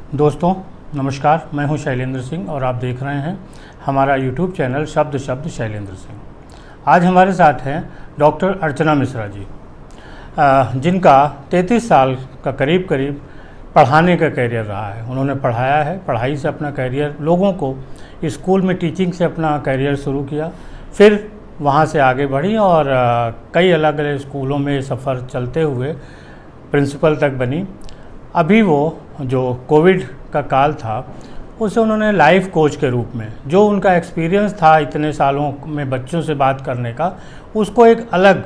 दोस्तों नमस्कार, मैं हूं शैलेंद्र सिंह और आप देख रहे हैं हमारा YouTube चैनल शब्द शैलेंद्र सिंह। आज हमारे साथ हैं डॉक्टर अर्चना मिश्रा जी, जिनका 33 साल का करीब पढ़ाने का करियर रहा है। उन्होंने पढ़ाया है, पढ़ाई से अपना करियर, लोगों को स्कूल में टीचिंग से अपना करियर शुरू किया, फिर वहाँ से आगे बढ़ी और कई अलग अलग स्कूलों में सफ़र चलते हुए प्रिंसिपल तक बनी। अभी वो जो कोविड का काल था उसे उन्होंने लाइफ कोच के रूप में, जो उनका एक्सपीरियंस था इतने सालों में बच्चों से बात करने का, उसको एक अलग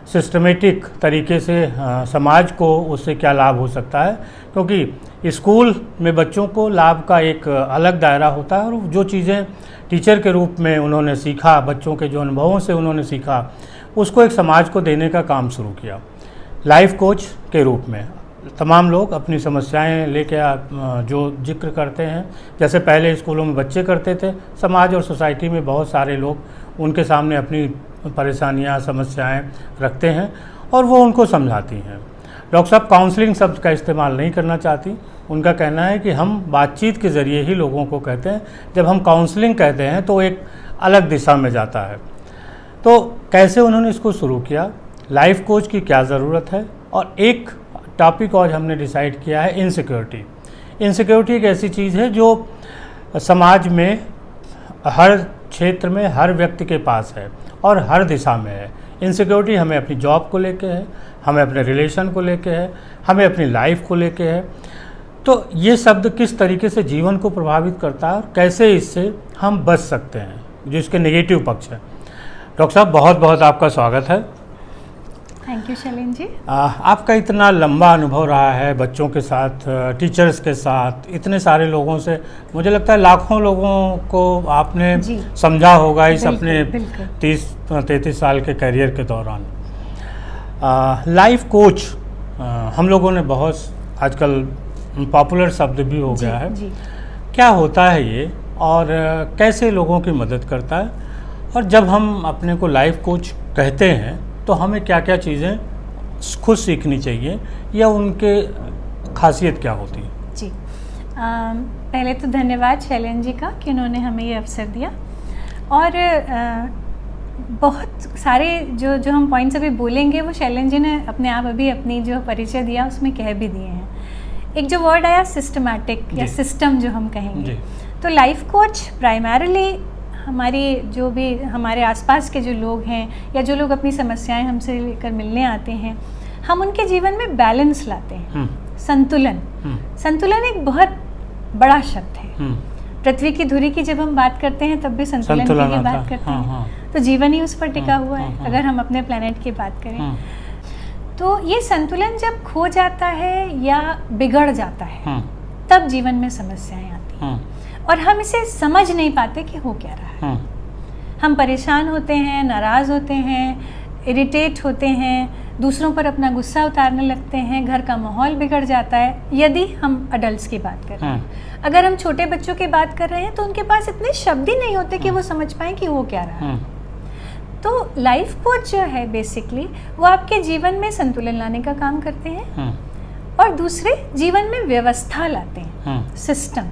सिस्टमेटिक तरीके से समाज को उससे क्या लाभ हो सकता है, क्योंकि स्कूल में बच्चों को लाभ का एक अलग दायरा होता है और जो चीज़ें टीचर के रूप में उन्होंने सीखा, बच्चों के जो अनुभवों से उन्होंने सीखा, उसको एक समाज को देने का काम शुरू किया। लाइफ कोच के रूप में तमाम लोग अपनी समस्याएं लेके जो जिक्र करते हैं, जैसे पहले स्कूलों में बच्चे करते थे, समाज और सोसाइटी में बहुत सारे लोग उनके सामने अपनी परेशानियां, समस्याएं रखते हैं और वो उनको समझाती हैं। डॉक्टर साहब काउंसलिंग शब्द का इस्तेमाल नहीं करना चाहती। उनका कहना है कि हम बातचीत के ज़रिए ही लोगों को कहते हैं। जब हम काउंसलिंग कहते हैं तो एक अलग दिशा में जाता है। तो कैसे उन्होंने इसको शुरू किया, लाइफ कोच की क्या ज़रूरत है, और एक टॉपिक और हमने डिसाइड किया है इनसिक्योरिटी। इनसिक्योरिटी एक ऐसी चीज़ है जो समाज में हर क्षेत्र में हर व्यक्ति के पास है और हर दिशा में है। इनसिक्योरिटी हमें अपनी जॉब को लेके है, हमें अपने रिलेशन को लेके है, हमें अपनी लाइफ को लेके है। तो ये शब्द किस तरीके से जीवन को प्रभावित करता है और कैसे इससे हम बच सकते हैं, जो इसके नेगेटिव पक्ष है। डॉक्टर साहब बहुत बहुत आपका स्वागत है। Thank you Shailendra ji. आपका इतना लंबा अनुभव रहा है बच्चों के साथ, टीचर्स के साथ, इतने सारे लोगों से, मुझे लगता है लाखों लोगों को आपने समझा होगा इस अपने 30-33 साल के करियर के दौरान। लाइफ कोच हम लोगों ने बहुत आजकल पॉपुलर शब्द भी हो गया है। क्या होता है ये और कैसे लोगों की मदद करता है, और जब हम अपने को लाइफ कोच कहते हैं तो हमें क्या क्या चीज़ें खुद सीखनी चाहिए या उनके खासियत क्या होती है? जी, पहले तो धन्यवाद शैलेंद्र जी का कि उन्होंने हमें ये अवसर दिया। और बहुत सारे जो हम पॉइंट्स अभी बोलेंगे वो शैलेंद्र जी ने अपने आप अभी अपनी जो परिचय दिया उसमें कह भी दिए हैं। एक जो वर्ड आया सिस्टमैटिक या सिस्टम जो हम कहेंगे, तो लाइफ कोच प्राइमरीली हमारी जो भी हमारे आसपास के जो लोग हैं या जो लोग अपनी समस्याएं हमसे लेकर मिलने आते हैं, हम उनके जीवन में बैलेंस लाते हैं, संतुलन। संतुलन एक बहुत बड़ा शब्द है। पृथ्वी की धुरी की जब हम बात करते हैं तब भी संतुलन की बात करते हैं। तो जीवन ही उस पर टिका हुआ है अगर हम अपने प्लेनेट की बात करें। तो ये संतुलन जब खो जाता है या बिगड़ जाता है तब जीवन में समस्याएं आती हैं और हम इसे समझ नहीं पाते कि हो क्या रहा है। हम परेशान होते हैं, नाराज़ होते हैं, इरिटेट होते हैं, दूसरों पर अपना गुस्सा उतारने लगते हैं, घर का माहौल बिगड़ जाता है। यदि हम अडल्ट्स की बात कर रहे हैं, अगर हम छोटे बच्चों की बात कर रहे हैं तो उनके पास इतने शब्द ही नहीं होते कि वो समझ पाएँ कि हो क्या रहा है। तो लाइफ कोच जो है बेसिकली वो आपके जीवन में संतुलन लाने का काम करते हैं और दूसरे जीवन में व्यवस्था लाते हैं, सिस्टम,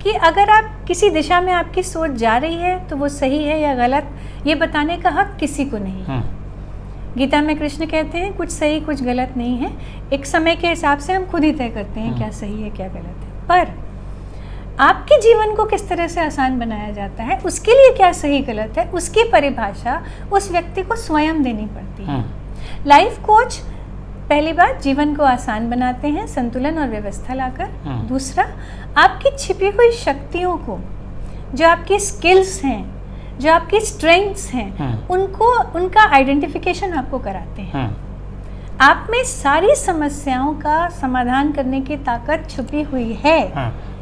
कि अगर आप किसी दिशा में आपकी सोच जा रही है तो वो सही है या गलत, ये बताने का हक किसी को नहीं है। गीता में कृष्ण कहते हैं कुछ सही कुछ गलत नहीं है, एक समय के हिसाब से हम खुद ही तय करते हैं क्या सही है क्या गलत है। पर आपके जीवन को किस तरह से आसान बनाया जाता है, उसके लिए क्या सही गलत है, उसकी परिभाषा उस व्यक्ति को स्वयं देनी पड़ती है। लाइफ कोच पहली बात जीवन को आसान बनाते हैं संतुलन और व्यवस्था लाकर। दूसरा, आपकी छिपी हुई शक्तियों को, जो आपकी स्किल्स हैं, जो आपकी स्ट्रेंथ्स हैं, उनको उनका आइडेंटिफिकेशन आपको कराते हैं। आप में सारी समस्याओं का समाधान करने की ताकत छुपी हुई है,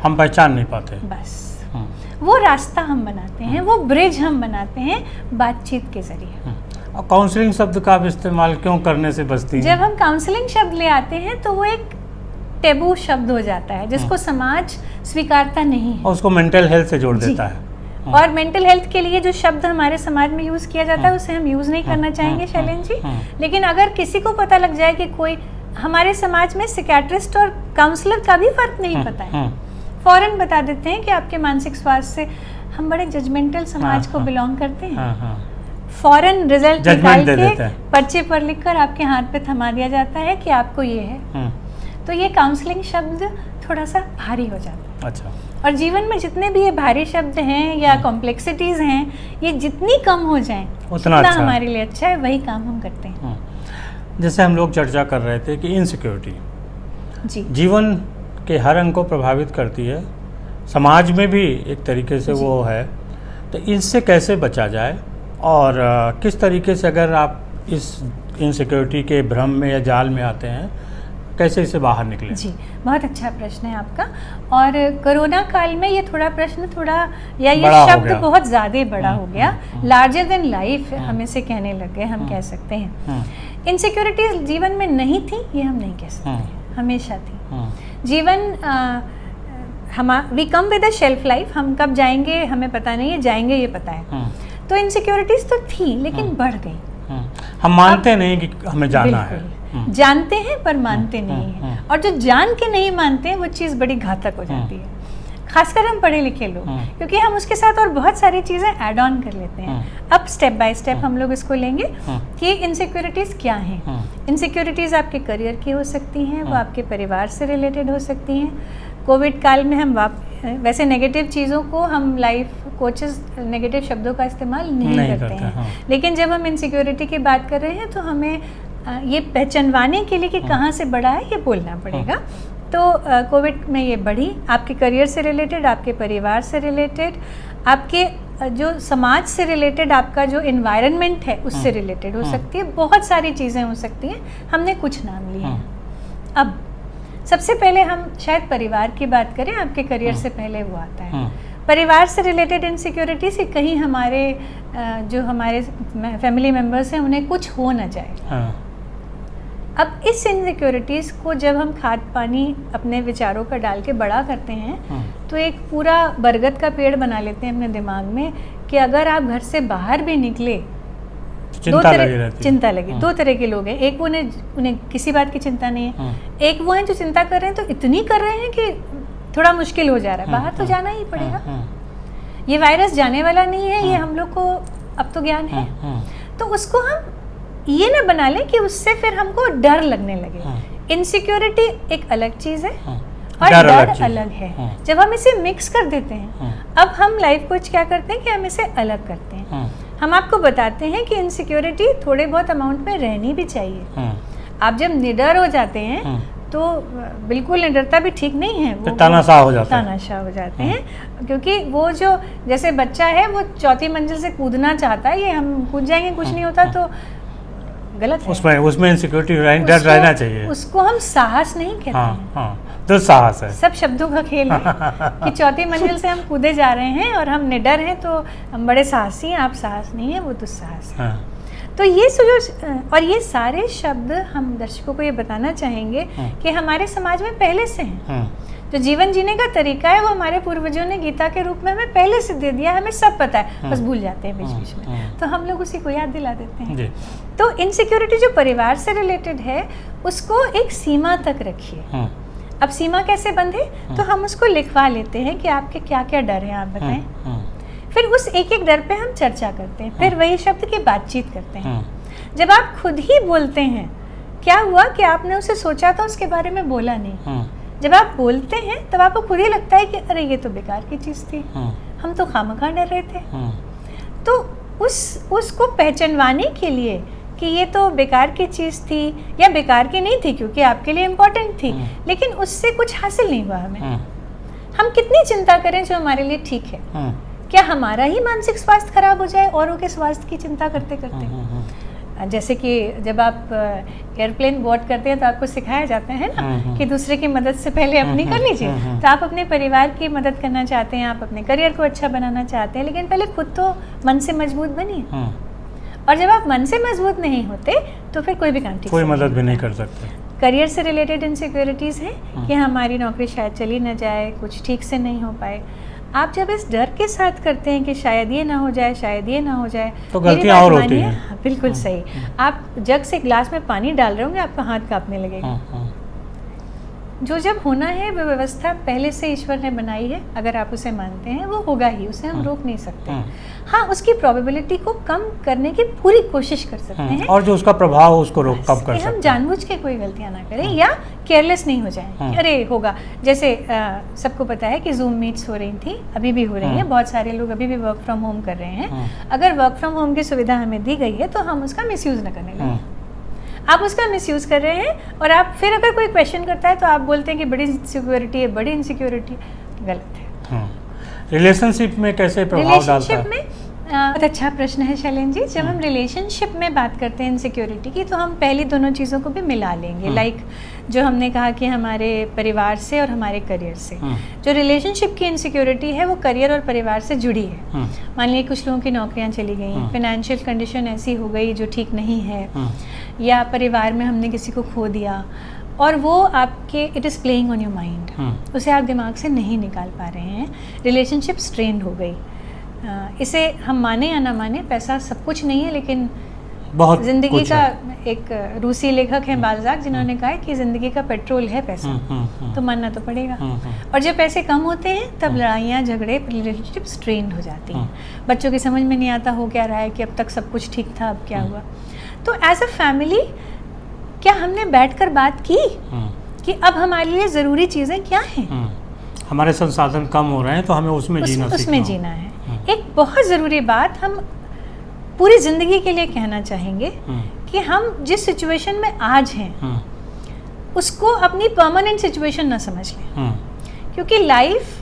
हम पहचान नहीं पाते। बस वो रास्ता हम बनाते हैं, वो ब्रिज हम बनाते हैं बातचीत के जरिए। काउंसलिंग शब्द का आप इस्तेमाल क्यों करने से बचती हैं? जब हम काउंसलिंग शब्द ले आते हैं तो वो एक टेबू शब्द हो जाता है जिसको समाज स्वीकारता नहीं है और उसको मेंटल हेल्थ से जोड़ देता है। और मेंटल हेल्थ के लिए जो शब्द हमारे समाज में यूज़ किया जाता है उसे हम यूज़ नहीं करना चाहेंगे शैलेंद्र जी। लेकिन अगर किसी को पता लग जाए कि कोई हमारे समाज में सिकैट्रिस्ट और काउंसलर का भी फर्क नहीं पता है, फौरन बता देते हैं कि आपके मानसिक स्वास्थ्य से। हम बड़े जजमेंटल समाज को बिलोंग करते हैं। फौरन रिजल्ट निकाल के पर्चे पर लिखकर आपके हाथ पे थमा दिया जाता है कि आपको ये है। तो ये काउंसलिंग शब्द थोड़ा सा भारी हो जाता है। अच्छा। और जीवन में जितने भी ये भारी शब्द हैं या कॉम्प्लेक्सिटीज हैं, ये जितनी कम हो जाएं उतना अच्छा हमारे लिए अच्छा है। वही काम हम करते हैं। जैसे हम लोग चर्चा कर रहे थे कि इनसिक्योरिटी जी जीवन के हर अंग को प्रभावित करती है, समाज में भी एक तरीके से वो है। तो इससे कैसे बचा जाए और किस तरीके से, अगर आप इस इनसिक्योरिटी के भ्रम में या जाल में आते हैं, कैसे इससे बाहर निकलें? जी, बहुत अच्छा प्रश्न है आपका। और कोरोना काल में ये प्रश्न या ये शब्द बहुत ज़्यादा बड़ा हो गया, लार्जर देन लाइफ हम इसे कहने लग गए, हम कह सकते हैं। इनसिक्योरिटीज जीवन में नहीं थी ये हम नहीं कह सकते, हमेशा थी। जीवन we come with a shelf life, हम कब जाएंगे हमें पता नहीं है, जाएंगे ये पता है। तो इनसिक्योरिटीज तो थी लेकिन बढ़ गई। हम मानते नहीं कि हमें जाना है, जानते हैं पर मानते नहीं हैं। और जो जान के नहीं मानते हैं वो चीज़ बड़ी घातक हो जाती है, खासकर हम पढ़े लिखे लोग, क्योंकि हम उसके साथ और बहुत सारी चीज़ें ऐड ऑन कर लेते हैं। अब स्टेप बाय स्टेप हम लोग इसको लेंगे कि इनसिक्योरिटीज़ क्या हैं। इनसिक्योरिटीज़ आपके करियर की हो सकती हैं, वो आपके परिवार से रिलेटेड हो सकती हैं। कोविड काल में हम वैसे नेगेटिव चीज़ों को हम लाइफ कोचेस नेगेटिव शब्दों का इस्तेमाल नहीं करते हैं, लेकिन जब हम इनसिक्योरिटी की बात कर रहे हैं तो हमें ये पहचानवाने के लिए कि कहाँ से बढ़ा है ये बोलना पड़ेगा। तो कोविड में ये बढ़ी, आपके करियर से रिलेटेड, आपके परिवार से रिलेटेड, आपके जो समाज से रिलेटेड, आपका जो एनवायरनमेंट है उससे रिलेटेड हो सकती है। बहुत सारी चीज़ें हो सकती हैं, हमने कुछ नाम लिए हैं। अब सबसे पहले हम शायद परिवार की बात करें, आपके करियर से पहले वो आता है। परिवार से रिलेटेड इनसिक्योरिटी से कहीं हमारे जो हमारे फैमिली मेम्बर्स हैं उन्हें कुछ हो ना जाए। अब इस इनसिक्योरिटीज़ को जब हम खाद पानी अपने विचारों का डाल के बड़ा करते हैं तो एक पूरा बरगद का पेड़ बना लेते हैं अपने दिमाग में कि अगर आप घर से बाहर भी निकले चिंता लगी। दो तरह के लोग हैं, एक वो उन्हें किसी बात की चिंता नहीं है, एक वो हैं जो चिंता कर रहे हैं तो इतनी कर रहे हैं कि थोड़ा मुश्किल हो जा रहा है, बाहर तो जाना ही पड़ेगा। ये वायरस जाने वाला नहीं है, ये हम लोग को अब तो ज्ञान है। तो उसको हम ये ना बना लें कि उससे फिर हमको डर लगने लगे। इनसिक्योरिटी एक अलग चीज़ है और डर अलग है। जब हम इसे मिक्स कर देते हैं, अब हम लाइफ कोच क्या करते हैं कि हम इसे अलग करते हैं। हम आपको बताते हैं कि इनसिक्योरिटी थोड़े बहुत अमाउंट में रहनी भी चाहिए। आप जब निडर हो जाते हैं तो बिल्कुल निडरता भी ठीक नहीं है, वो तानाशाह हो जाते हैं। क्योंकि वो जो जैसे बच्चा है वो चौथी मंजिल से कूदना चाहता है, ये हम कूद जाएंगे कुछ नहीं होता, तो गलत है। उसमें इनसिक्योरिटी डर रहना चाहिए। उसको हम साहस नहीं कहते हैं, तो साहस है, सब शब्दों का खेल है कि चौथी मंजिल से हम कूदे जा रहे हैं और हम निडर हैं तो हम बड़े साहसी हैं। आप साहस नहीं है, वो दुस्साहस है। तो ये और ये सारे शब्द हम दर्शकों को ये बताना चाहेंगे कि हमारे समाज में पहले से हैं। जो जीवन जीने का तरीका है वो हमारे पूर्वजों ने गीता के रूप में हमें पहले से दे दिया, हमें सब पता है, बस भूल जाते हैं बीच बीच में, तो हम लोग उसी को याद दिला देते हैं। तो इनसिक्योरिटी जो परिवार से रिलेटेड है उसको एक सीमा तक रखिए। अब सीमा कैसे बंधे, तो हम उसको लिखवा लेते हैं कि आपके क्या क्या डर हैं, आप बताएं। फिर उस एक एक डर पे हम चर्चा करते हैं, फिर वही शब्द की बातचीत करते हैं। जब आप खुद ही बोलते हैं, क्या हुआ कि आपने उसे सोचा था, उसके बारे में बोला नहीं। जब आप बोलते हैं तब आपको खुद ही लगता है कि अरे ये तो बेकार की चीज़ थी, हम तो खामखा डर रहे थे। तो उसको पहचानवाने के लिए कि ये तो बेकार की चीज़ थी या बेकार की नहीं थी क्योंकि आपके लिए इम्पोर्टेंट थी, लेकिन उससे कुछ हासिल नहीं हुआ हमें। हम कितनी चिंता करें जो हमारे लिए ठीक है, क्या हमारा ही मानसिक स्वास्थ्य खराब हो जाए औरों के स्वास्थ्य की चिंता करते करते। जैसे कि जब आप एयरप्लेन बोर्ड करते हैं तो आपको सिखाया जाता है ना कि दूसरे की मदद से पहले अपनी कर लीजिए। तो आप अपने परिवार की मदद करना चाहते हैं, आप अपने करियर को अच्छा बनाना चाहते हैं, लेकिन पहले खुद तो मन से मजबूत बनिए। और जब आप मन से मजबूत नहीं होते तो फिर कोई भी काम ठीक, कोई मदद भी नहीं कर सकते। करियर से रिलेटेड इनसिक्योरिटीज़ हैं कि हमारी नौकरी शायद चली ना जाए, कुछ ठीक से नहीं हो पाए। आप जब इस डर के साथ करते हैं कि शायद ये ना हो जाए, शायद ये ना हो जाए, तो गलतियाँ और होती हैं। बिल्कुल सही। आप जग से गिलास में पानी डाल रहे होंगे, आपका हाथ कांपने लगेगा। जो जब होना है वो व्यवस्था पहले से ईश्वर ने बनाई है, अगर आप उसे मानते हैं वो होगा ही, उसे हम रोक नहीं सकते। हाँ, उसकी प्रोबेबिलिटी को कम करने की पूरी कोशिश कर सकते हैं, और जो उसका प्रभाव उसको रोक कम कर सकते हैं। हम जानबूझ के कोई गलतियां ना करें या केयरलेस नहीं हो जाएं। अरे होगा, जैसे सबको पता है कि जूम मीट्स हो रही थी, अभी भी हो रही हैं, बहुत सारे लोग अभी भी वर्क फ्रॉम होम कर रहे हैं। अगर वर्क फ्रॉम होम की सुविधा हमें दी गई है तो हम उसका मिसयूज न करने लगे। आप उसका मिसयूज़ कर रहे हैं और आप फिर अगर कोई क्वेश्चन करता है तो आप बोलते हैं कि बड़ी इनसिक्योरिटी है, बड़ी इनसिक्योरिटी, गलत है। रिलेशनशिप में कैसे प्रभाव डालता है? बहुत अच्छा प्रश्न है शैलेन जी। जब हम रिलेशनशिप में बात करते हैं इनसिक्योरिटी की, तो हम पहली दोनों चीज़ों को भी मिला लेंगे। लाइक जो हमने कहा कि हमारे परिवार से और हमारे करियर से, जो रिलेशनशिप की इनसिक्योरिटी है वो करियर और परिवार से जुड़ी है। मान लीजिए कुछ लोगों की नौकरियां चली गई, फाइनेंशियल कंडीशन ऐसी हो गई जो ठीक नहीं है, या परिवार में हमने किसी को खो दिया और वो आपके it is playing on your mind, उसे आप दिमाग से नहीं निकाल पा रहे हैं, रिलेशनशिप स्ट्रेन्ड हो गई। इसे हम माने या ना माने, पैसा सब कुछ नहीं है, लेकिन बहुत जिंदगी का एक रूसी लेखक है बाल्ज़ाक, जिन्होंने कहा है कि जिंदगी का पेट्रोल है पैसा, तो मानना तो पड़ेगा। और जब पैसे कम होते हैं तब लड़ाइयाँ झगड़े, रिलेशनशिप स्ट्रेन्ड हो जाती हैं। बच्चों की समझ में नहीं आता हो क्या रहा है, कि अब तक सब कुछ ठीक था, अब क्या हुआ। तो एज अ फैमिली क्या हमने बैठकर बात की कि अब हमारे लिए ज़रूरी चीज़ें क्या हैं? हमारे संसाधन कम हो रहे हैं तो हमें उसमें जीना है। एक बहुत ज़रूरी बात हम पूरी ज़िंदगी के लिए कहना चाहेंगे कि हम जिस सिचुएशन में आज हैं उसको अपनी परमानेंट सिचुएशन ना समझ लें, क्योंकि लाइफ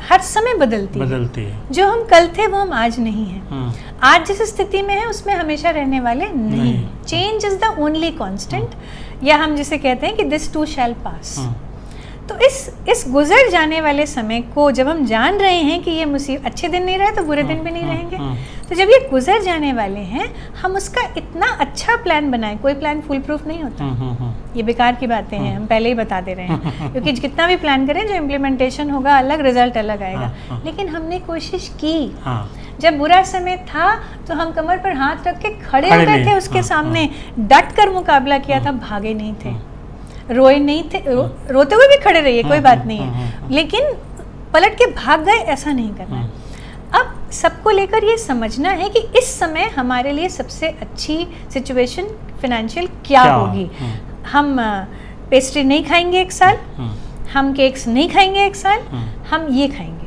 हर समय बदलती है। जो हम कल थे वो हम आज नहीं हैं। आज जिस स्थिति में है उसमें हमेशा रहने वाले नहीं। Change is the only constant, या हम जिसे कहते हैं कि दिस टू शैल पास। तो इस गुजर जाने वाले समय को जब हम जान रहे हैं कि ये मुसीबत, अच्छे दिन नहीं रहे तो बुरे दिन भी नहीं रहेंगे, तो जब ये गुजर जाने वाले हैं हम उसका इतना अच्छा प्लान बनाएं। कोई प्लान फुल प्रूफ नहीं होता, ये बेकार की बातें हैं, हम पहले ही बता दे रहे हैं, क्योंकि कितना भी प्लान करें जो इम्प्लीमेंटेशन होगा अलग, रिजल्ट अलग आएगा। लेकिन हमने कोशिश की। जब बुरा समय था तो हम कमर पर हाथ रख के खड़े हो गए थे उसके सामने, डट कर मुकाबला किया था, भागे नहीं थे, रोए नहीं थे, रोते हुए भी खड़े रहिए, कोई बात नहीं है, लेकिन पलट के भाग गए, ऐसा नहीं करना है। अब सबको लेकर ये समझना है कि इस समय हमारे लिए सबसे अच्छी सिचुएशन फाइनेंशियल क्या होगी। हम पेस्ट्री नहीं खाएंगे एक साल, हम केक्स नहीं खाएंगे एक साल, हम ये खाएंगे।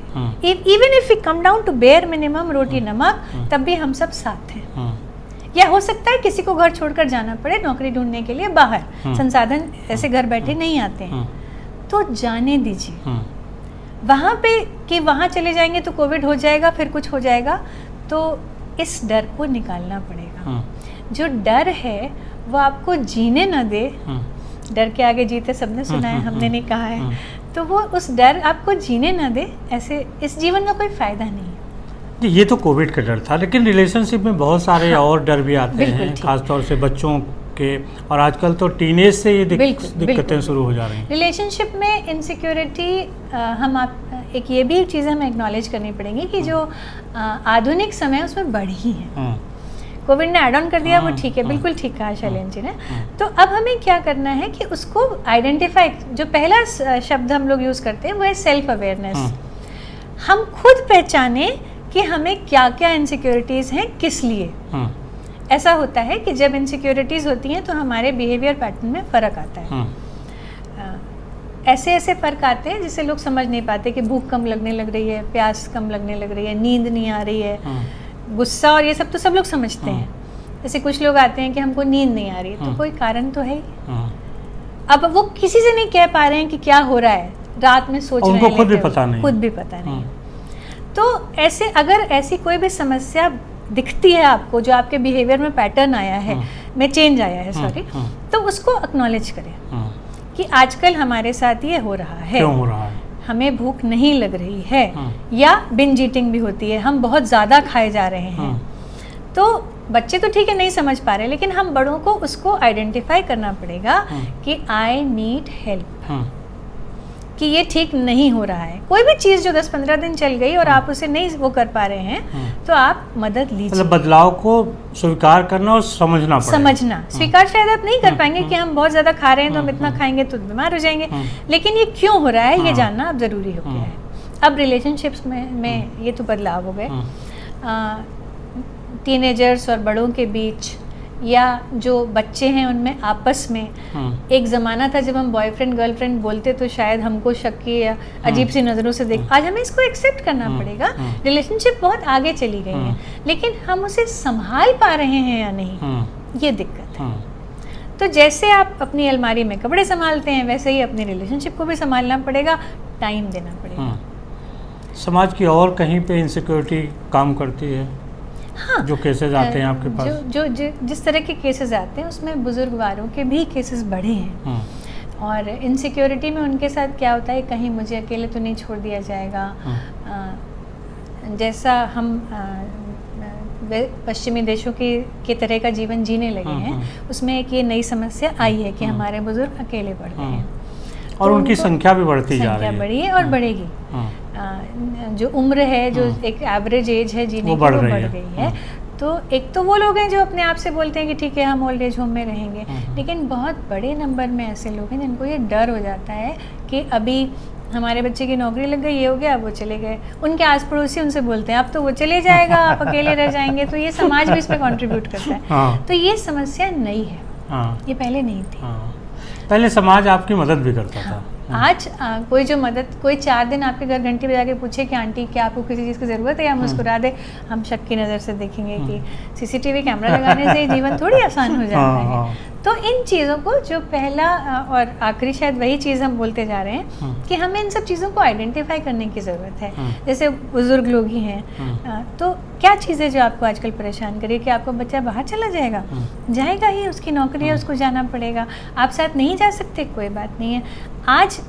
Even if we come down to bare minimum roti namak, तब भी हम सब साथ हैं। या हो सकता है किसी को घर छोड़कर जाना पड़े नौकरी ढूंढने के लिए बाहर, संसाधन ऐसे घर बैठे नहीं आते हैं, तो जाने दीजिए वहाँ पे कि वहाँ चले जाएंगे तो कोविड हो जाएगा, फिर कुछ हो जाएगा। तो इस डर को निकालना पड़ेगा। जो डर है वो आपको जीने न दे, डर के आगे जीते सबने सुना है, हमने नहीं कहा है, तो वो उस डर आपको जीने न दे, ऐसे इस जीवन का कोई फ़ायदा नहीं है। ये तो कोविड का डर था, लेकिन रिलेशनशिप में बहुत सारे और डर भी आते हैं, खासतौर से बच्चों के, और आजकल तो टीनेज से ये दिक्कतें शुरू हो जा रही हैं। रिलेशनशिप में इनसिक्योरिटी एक ये भी चीज़ हमें एक्नॉलेज करनी पड़ेगी कि जो आधुनिक समय उसमें बढ़ी है। कोविड ने एड ऑन कर दिया, वो ठीक है, बिल्कुल ठीक कहा शैलेन जी ने। तो अब हमें क्या करना है कि उसको आइडेंटिफाई, जो पहला शब्द हम लोग यूज़ करते हैं वो है सेल्फ अवेयरनेस। हम खुद पहचाने कि हमें क्या क्या इनसिक्योरिटीज़ हैं, किस लिए। ऐसा होता है कि जब इनसिक्योरिटीज़ होती हैं तो हमारे बिहेवियर पैटर्न में फ़र्क आता है। ऐसे ऐसे फ़र्क आते हैं जिसे लोग समझ नहीं पाते कि भूख कम लगने लग रही है, प्यास कम लगने लग रही है, नींद नहीं आ रही है, गुस्सा, और ये सब तो सब लोग समझते हैं। जैसे कुछ लोग आते हैं कि हमको नींद नहीं आ रही है, तो कोई कारण तो है ही। अब वो किसी से नहीं कह पा रहे हैं कि क्या हो रहा है, रात में सोच रहे हैं, खुद भी पता नहीं। तो ऐसे अगर ऐसी कोई भी समस्या दिखती है आपको, जो आपके बिहेवियर में पैटर्न आया है, में चेंज आया है, सॉरी, तो उसको एक्नॉलेज करें कि आजकल हमारे साथ ये हो रहा है। क्यों हो रहा है? हमें भूख नहीं लग रही है, या बिंज ईटिंग भी होती है, हम बहुत ज़्यादा खाए जा रहे हैं। तो बच्चे तो ठीक है नहीं समझ पा रहे, लेकिन हम बड़ों को उसको आइडेंटिफाई करना पड़ेगा कि आई नीड हेल्प। कि ये ठीक नहीं हो रहा है। कोई भी चीज़ जो 10-15 दिन चल गई और आप उसे नहीं वो कर पा रहे हैं तो आप मदद लीजिए। मतलब बदलाव को स्वीकार करना और समझना पड़ेगा। समझना, स्वीकार शायद आप नहीं कर पाएंगे कि हम बहुत ज़्यादा खा रहे हैं तो हम इतना खाएंगे तो बीमार हो जाएंगे, लेकिन ये क्यों हो रहा है ये जानना अब ज़रूरी हो गया है। अब रिलेशनशिप्स में ये तो बदलाव हो गए, टीनेजर्स और बड़ों के बीच या जो बच्चे हैं उनमें आपस में। एक ज़माना था जब हम बॉयफ्रेंड गर्लफ्रेंड बोलते तो शायद हमको शक की या अजीब सी नज़रों से देख, आज हमें इसको एक्सेप्ट करना पड़ेगा। रिलेशनशिप बहुत आगे चली गई है, लेकिन हम उसे संभाल पा रहे हैं या नहीं, ये दिक्कत है। तो जैसे आप अपनी अलमारी में कपड़े संभालते हैं वैसे ही अपनी रिलेशनशिप को भी संभालना पड़ेगा, टाइम देना पड़ेगा। समाज की और कहीं पे इनसिक्योरिटी काम करती है? हाँ, जो केसेस आते हैं आपके पास, जो जिस तरह के केसेस आते हैं उसमें बुजुर्ग वालों के भी केसेस बढ़े हैं। और इनसिक्योरिटी में उनके साथ क्या होता है, कहीं मुझे अकेले तो नहीं छोड़ दिया जाएगा। जैसा हम पश्चिमी देशों के तरह का जीवन जीने लगे हैं, उसमें एक ये नई समस्या आई है कि हमारे बुजुर्ग अकेले पड़ गए हैं और तो उनकी संख्या भी बढ़ती जा रही है। बढ़ी है और बढ़ेगी। जो उम्र है, जो एक एवरेज एज है जीने की, वो बढ़ गई है। तो एक तो वो लोग हैं जो अपने आप से बोलते हैं कि ठीक है हम ओल्ड एज होम में रहेंगे, लेकिन बहुत बड़े नंबर में ऐसे लोग हैं जिनको ये डर हो जाता है कि अभी हमारे बच्चे की नौकरी लग गई, ये हो गया, वो चले गए। उनके आस पड़ोसी उनसे बोलते हैं अब तो वो चले जाएगा, आप अकेले रह जाएंगे। तो ये समाज भी इसमें कंट्रीब्यूट करता है। तो ये समस्या नई है, ये पहले नहीं थी। पहले समाज आपकी मदद भी करता था। आज कोई जो मदद, कोई 4 दिन आपके घर घंटी बजा के पूछे कि आंटी क्या आपको किसी चीज़ की ज़रूरत है, या मुस्कुरा दे, हम शक की नज़र से देखेंगे कि सीसीटीवी कैमरा लगाने से जीवन थोड़ी आसान हो जाता है। तो इन चीज़ों को, जो पहला और आखिरी शायद वही चीज़ हम बोलते जा रहे हैं कि हमें इन सब चीज़ों को आइडेंटिफाई करने की ज़रूरत है। जैसे बुज़ुर्ग लोग ही हैं, तो क्या चीज़ है जो आपको आजकल परेशान करे कि आपका बच्चा बाहर चला जाएगा, जाएगा ही, उसकी नौकरी है, उसको जाना पड़ेगा, आप साथ नहीं जा सकते, कोई बात नहीं है। आज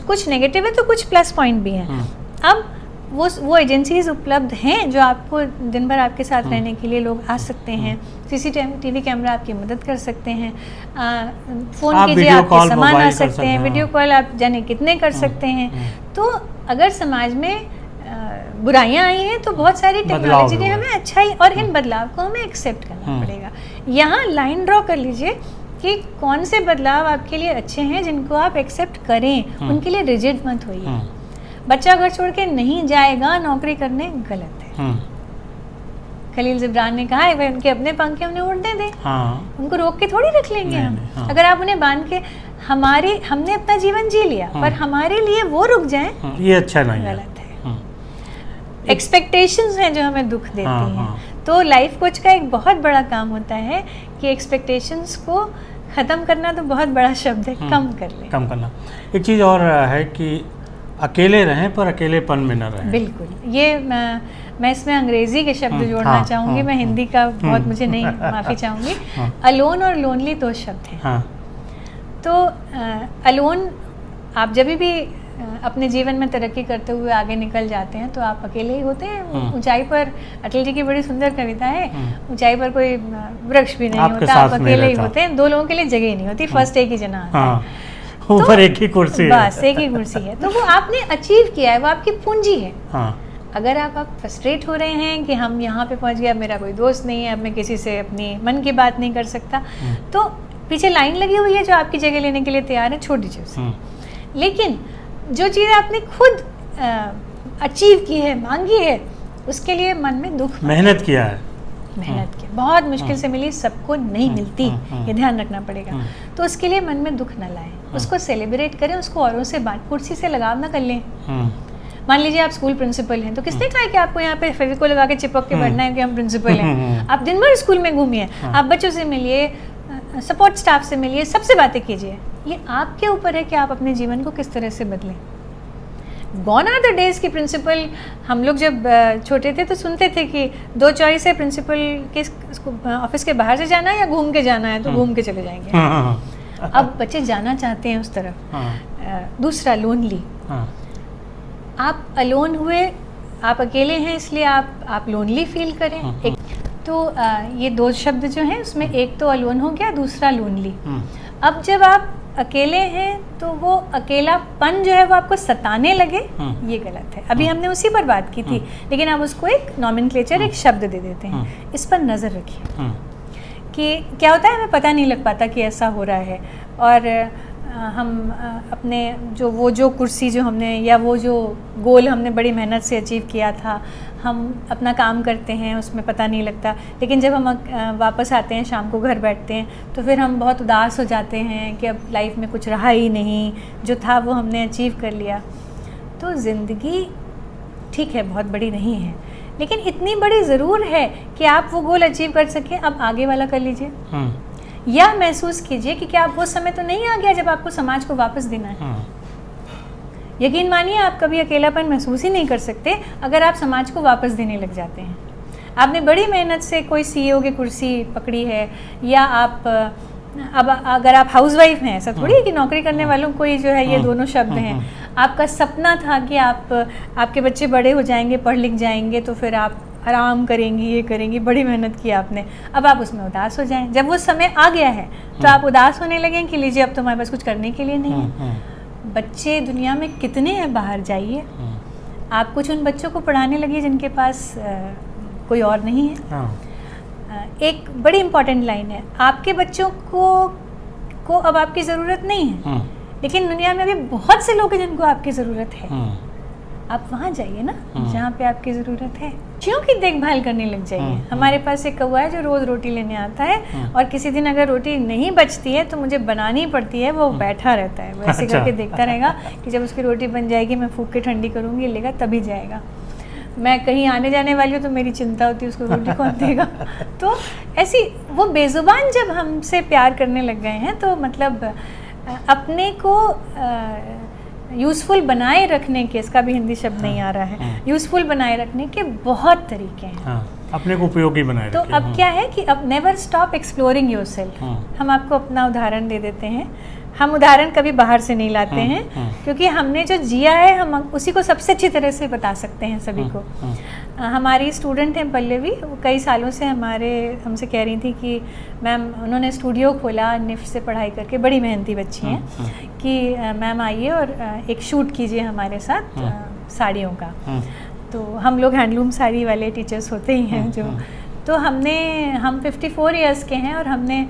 कुछ नेगेटिव है तो कुछ प्लस पॉइंट भी हैं। अब वो एजेंसीज उपलब्ध हैं जो आपको दिन भर आपके साथ रहने के लिए लोग आ सकते हैं। सीसीटीवी कैमरा आपकी मदद कर सकते हैं, फ़ोन कीजिए आपके सामान आ सकते हैं, वीडियो कॉल आप जाने कितने कर सकते हैं। तो अगर समाज में बुराइयां आई हैं तो बहुत सारी टेक्नोलॉजी ने हमें अच्छा ही, और इन बदलाव को हमें एक्सेप्ट करना पड़ेगा। यहाँ लाइन ड्रॉ कर लीजिए कि कौन से बदलाव आपके लिए अच्छे हैं जिनको आप एक्सेप्ट करें, उनके लिए रिजिड मत होइए। बच्चा घर छोड़ के नहीं जाएगा नौकरी करने, गलत है। खलील जिब्रान ने कहा है भाई उनके अपने पंख उन्हें उड़ने दें, उनको रोक के थोड़ी रख लेंगे हम। अगर आप उन्हें बांध के, हमने अपना जीवन जी लिया पर हमारे लिए वो रुक जाएं, ये अच्छा नहीं, गलत है। एक्सपेक्टेशंस हैं जो हमें दुख देती हैं। तो लाइफ कोच का एक बहुत बड़ा काम होता है कि एक्सपेक्टेशंस को ख़त्म करना, तो बहुत बड़ा शब्द है, कम कर ले, कम करना। एक चीज़ और है कि अकेले रहें पर अकेलेपन में न रहें। बिल्कुल, ये मैं इसमें अंग्रेजी के शब्द जोड़ना चाहूँगी। मैं हिंदी का बहुत मुझे नहीं, माफ़ी चाहूँगी। अलोन और लोनली 2 शब्द हैं। तो अलोन, आप जब भी अपने जीवन में तरक्की करते हुए आगे निकल जाते हैं तो आप अकेले ही होते हैं। ऊंचाई पर, अटल जी की बड़ी सुंदर कविता है, ऊंचाई पर कोई वृक्ष भी नहीं होता, आप अकेले ही होते हैं, 2 लोगों के लिए जगह ही नहीं होती, फर्स्ट एक ही जना आता है, ऊपर एक ही कुर्सी है, बस एक ही कुर्सी है। तो वो आपने अचीव किया है, वो आपकी पूंजी है। अगर आप फ्रस्ट्रेट हो रहे हैं कि हम यहाँ पे पहुँच गए, अब मेरा कोई दोस्त नहीं है, अब मैं किसी से अपनी मन की बात नहीं कर सकता, तो पीछे लाइन लगी हुई है जो आपकी जगह लेने के लिए तैयार है, छोड़ दीजिए उसे। लेकिन जो चीज़ आपने खुद अचीव की है, मांगी है, उसके लिए मन में दुख, मेहनत किया है, मेहनत की, बहुत मुश्किल से मिली, सबको नहीं मिलती, ये ध्यान रखना पड़ेगा। तो उसके लिए मन में दुख न लाएं, उसको सेलिब्रेट करें, उसको औरों से बात, कुर्सी से लगाव ना कर लें। मान लीजिए आप स्कूल प्रिंसिपल हैं, तो किसने कहा कि आपको यहाँ पे फेविकोल लगा के चिपक के बैठना है कि हम प्रिंसिपल हैं? आप दिन भर स्कूल में घूमिए, आप बच्चों से मिलिए, सपोर्ट स्टाफ से मिलिए, सबसे बातें कीजिए। ये आपके ऊपर है कि आप अपने जीवन को किस तरह से बदलें। गॉन आर द डेज की प्रिंसिपल, हम लोग जब छोटे थे तो सुनते थे कि 2 चॉइस है प्रिंसिपल के, ऑफिस के बाहर से जाना है या घूम के जाना है, तो घूम के चले जाएंगे। अब बच्चे जाना चाहते हैं उस तरफ। दूसरा, लोनली, आप अलोन हुए, आप अकेले हैं, इसलिए आप लोनली फील करें। एक तो ये 2 शब्द जो हैं उसमें एक तो अलोन हो गया, दूसरा लोनली। अब जब आप अकेले हैं तो वो अकेलापन जो है वो आपको सताने लगे, ये गलत है। अभी हमने उसी पर बात की थी, लेकिन आप उसको एक नॉमेनक्लेचर, एक शब्द दे देते हैं। इस पर नज़र रखिए कि क्या होता है, हमें पता नहीं लग पाता कि ऐसा हो रहा है। और हम अपने जो कुर्सी जो हमने या वो जो गोल हमने बड़ी मेहनत से अचीव किया था, हम अपना काम करते हैं, उसमें पता नहीं लगता। लेकिन जब हम वापस आते हैं, शाम को घर बैठते हैं, तो फिर हम बहुत उदास हो जाते हैं कि अब लाइफ में कुछ रहा ही नहीं, जो था वो हमने अचीव कर लिया। तो ज़िंदगी ठीक है, बहुत बड़ी नहीं है, लेकिन इतनी बड़ी ज़रूर है कि आप वो गोल अचीव कर सकें। अब आगे वाला कर लीजिए, या महसूस कीजिए कि क्या वो समय तो नहीं आ गया जब आपको समाज को वापस देना है। यकीन मानिए, आप कभी अकेलापन महसूस ही नहीं कर सकते अगर आप समाज को वापस देने लग जाते हैं। आपने बड़ी मेहनत से कोई CEO की कुर्सी पकड़ी है, या आप अब अगर आप हाउसवाइफ हैं, ऐसा थोड़ी है कि नौकरी करने वालों को ही जो है ये दोनों शब्द हैं। आपका सपना था कि आपके बच्चे बड़े हो जाएंगे, पढ़ लिख जाएंगे, तो फिर आप आराम करेंगी, ये करेंगी, बड़ी मेहनत की आपने। अब आप उसमें उदास हो जाएं। जब वो समय आ गया है तो आप उदास होने लगें कि लीजिए अब तो हमारे पास कुछ करने के लिए नहीं है। बच्चे दुनिया में कितने हैं, बाहर जाइए, आप कुछ उन बच्चों को पढ़ाने लगिए जिनके पास कोई और नहीं है। एक बड़ी इम्पॉर्टेंट लाइन है, आपके बच्चों को अब आपकी ज़रूरत नहीं है, लेकिन दुनिया में अभी बहुत से लोग हैं जिनको आपकी ज़रूरत है। आप वहाँ जाइए ना जहाँ पे आपकी ज़रूरत है, पक्षियों की देखभाल करने लग जाइए। हमारे पास एक कौवा है जो रोज़ रोटी लेने आता है, और किसी दिन अगर रोटी नहीं बचती है तो मुझे बनानी पड़ती है, वो बैठा रहता है, वो ऐसे करके देखता रहेगा कि जब उसकी रोटी बन जाएगी मैं फूंक के ठंडी करूँगी, लेगा तभी जाएगा। मैं कहीं आने जाने वाली हूँ तो मेरी चिंता होती है उसको रोटी कौन देगा। तो ऐसी वो बेजुबान जब हमसे प्यार करने लग गए हैं, तो मतलब अपने को यूज़फुल बनाए रखने के, इसका भी हिंदी शब्द नहीं आ रहा है, यूज़फुल बनाए रखने के बहुत तरीके हैं। अपने को उपयोगी बनाए तो अब क्या है कि अब नेवर स्टॉप एक्सप्लोरिंग योरसेल्फ। हम आपको अपना उदाहरण दे देते हैं। हम उदाहरण कभी बाहर से नहीं लाते हैं, क्योंकि हमने जो जिया है हम उसी को सबसे अच्छी तरह से बता सकते हैं सभी को। हमारी स्टूडेंट हैं पल्लवी, वो कई सालों से हमसे कह रही थी कि मैम, उन्होंने स्टूडियो खोला निफ्ट से पढ़ाई करके, बड़ी मेहनती बच्ची हैं, कि मैम आइए और एक शूट कीजिए हमारे साथ साड़ियों का। तो हम लोग हैंडलूम साड़ी वाले टीचर्स होते ही हैं जो, तो हम 54 इयर्स के हैं, और हमने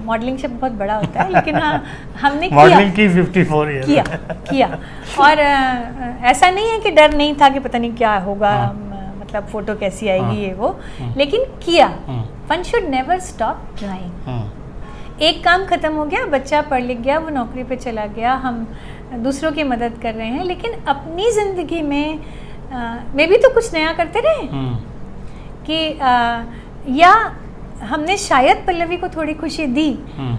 मॉडलिंग शब्द बहुत बड़ा होता है, लेकिन हाँ हमने मॉडलिंग की 54 ईयर किया। और ऐसा नहीं है कि डर नहीं था कि पता नहीं क्या होगा, मतलब फ़ोटो कैसी आएगी ये वो, लेकिन किया। One should never stop trying. एक काम ख़त्म हो गया, बच्चा पढ़ लिख गया, वो नौकरी पे चला गया, हम दूसरों की मदद कर रहे हैं, लेकिन अपनी ज़िंदगी में भी तो कुछ नया करते रहे कि या हमने शायद पल्लवी को थोड़ी खुशी दी।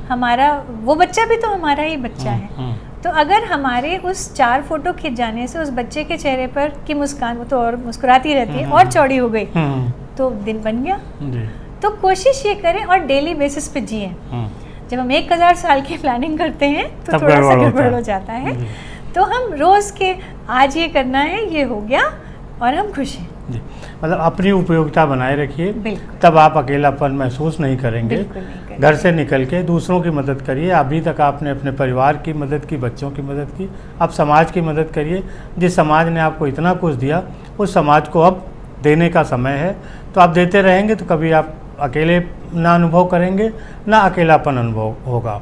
हमारा वो बच्चा भी तो हमारा ही बच्चा है। तो अगर हमारे उस 4 फोटो खिंच जाने से उस बच्चे के चेहरे पर की मुस्कान, वो तो और मुस्कुराती रहती है, और चौड़ी हो गई, तो दिन बन गया। तो कोशिश ये करें और डेली बेसिस पे जिए। जब हम 1000 साल की प्लानिंग करते हैं तो थोड़ा सा गड़बड़ हो जाता है। तो हम रोज़ के आज ये करना है, ये हो गया, और हम खुश हैं। मतलब अपनी उपयोगिता बनाए रखिए, तब आप अकेलापन महसूस नहीं करेंगे। घर से निकल के दूसरों की मदद करिए। अभी तक आपने अपने परिवार की मदद की, बच्चों की मदद की, अब समाज की मदद करिए। जिस समाज ने आपको इतना कुछ दिया, उस समाज को अब देने का समय है। तो आप देते रहेंगे तो कभी आप अकेले ना अनुभव करेंगे, ना अकेलापन अनुभव होगा।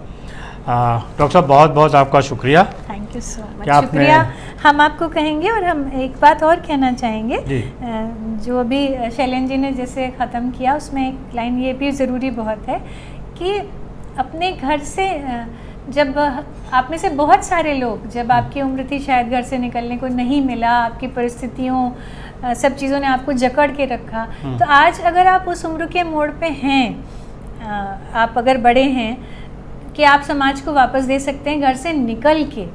डॉक्टर साहब, बहुत बहुत आपका शुक्रिया। Thank you so much. शुक्रिया हम आपको कहेंगे, और हम एक बात और कहना चाहेंगे। जो अभी शैलेंद्र जी ने जैसे ख़त्म किया, उसमें एक लाइन ये भी ज़रूरी बहुत है कि अपने घर से, जब आप में से बहुत सारे लोग, जब आपकी उम्र थी शायद घर से निकलने को नहीं मिला, आपकी परिस्थितियों सब चीज़ों ने आपको जकड़ के रखा, तो आज अगर आप उस उम्र के मोड़ पे हैं, आप अगर बड़े हैं कि आप समाज को वापस दे सकते हैं घर से निकल के,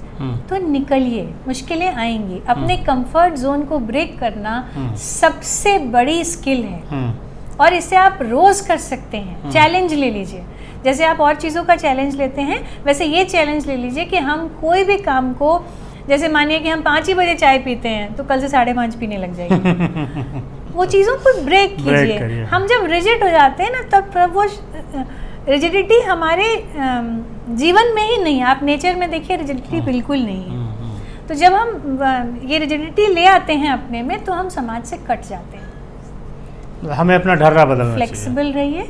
तो निकलिए। मुश्किलें आएंगी, अपने कंफर्ट जोन को ब्रेक करना सबसे बड़ी स्किल है, और इसे आप रोज़ कर सकते हैं। चैलेंज ले लीजिए, जैसे आप और चीज़ों का चैलेंज लेते हैं, वैसे ये चैलेंज ले लीजिए कि हम कोई भी काम को, जैसे मानिए कि हम 5 ही बजे चाय पीते हैं, तो कल से 5:30 पीने लग जाएंगे। वो चीज़ों को ब्रेक कीजिए। हम जब रिजिड हो जाते हैं ना, तब वो रिजिडिटी हमारे जीवन में ही नहीं, आप नेचर में देखिए रिजिडिटी बिल्कुल नहीं है। तो जब हम ये रिजिडिटी ले आते हैं अपने में तो हम समाज से कट जाते हैं। हमें अपना ढर्रा बदलना चाहिए। फ्लेक्सिबल रहिए,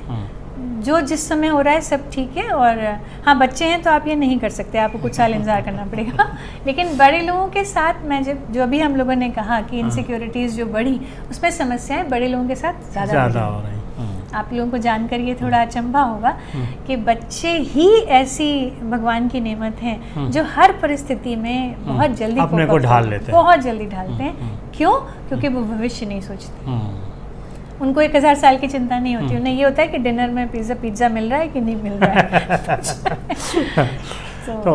जो जिस समय हो रहा है सब ठीक है। और हाँ, बच्चे हैं तो आप ये नहीं कर सकते, आपको कुछ साल इंतजार करना पड़ेगा। लेकिन बड़े लोगों के साथ मैं जो अभी हम लोगों ने कहा कि इनसिक्योरिटीज़ जो बढ़ी, उसमें समस्याएं बड़े लोगों के साथ ज़्यादा हो रही। आप लोगों को जानकर ये थोड़ा अचंभा होगा कि बच्चे ही ऐसी भगवान की नेमत हैं जो हर परिस्थिति में बहुत जल्दी अपने को ढाल लेते हैं, बहुत जल्दी ढालते हैं। क्यों? क्योंकि वो भविष्य नहीं सोचते। उनको 1000 साल की चिंता नहीं होती। उन्हें ये होता है कि डिनर में पिज़्ज़ा मिल रहा है कि नहीं मिल रहा है। तो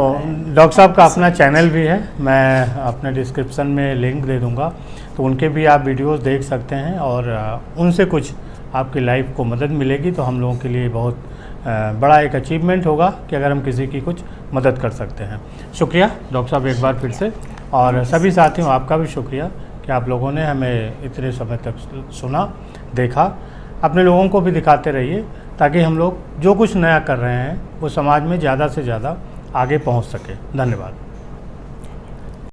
डॉक्टर साहब का अपना चैनल भी है, मैं अपने डिस्क्रिप्शन में लिंक दे दूंगा, तो उनके भी आप वीडियोस देख सकते हैं और उनसे कुछ आपकी लाइफ को मदद मिलेगी। तो हम लोगों के लिए बहुत बड़ा एक अचीवमेंट होगा कि अगर हम किसी की कुछ मदद कर सकते हैं। शुक्रिया डॉक्टर साहब एक बार फिर से, और सभी साथियों आपका भी शुक्रिया कि आप लोगों ने हमें इतने समय तक सुना, देखा। अपने लोगों को भी दिखाते रहिए ताकि हम लोग जो कुछ नया कर रहे हैं वो समाज में ज़्यादा से ज़्यादा आगे पहुंच सके। धन्यवाद।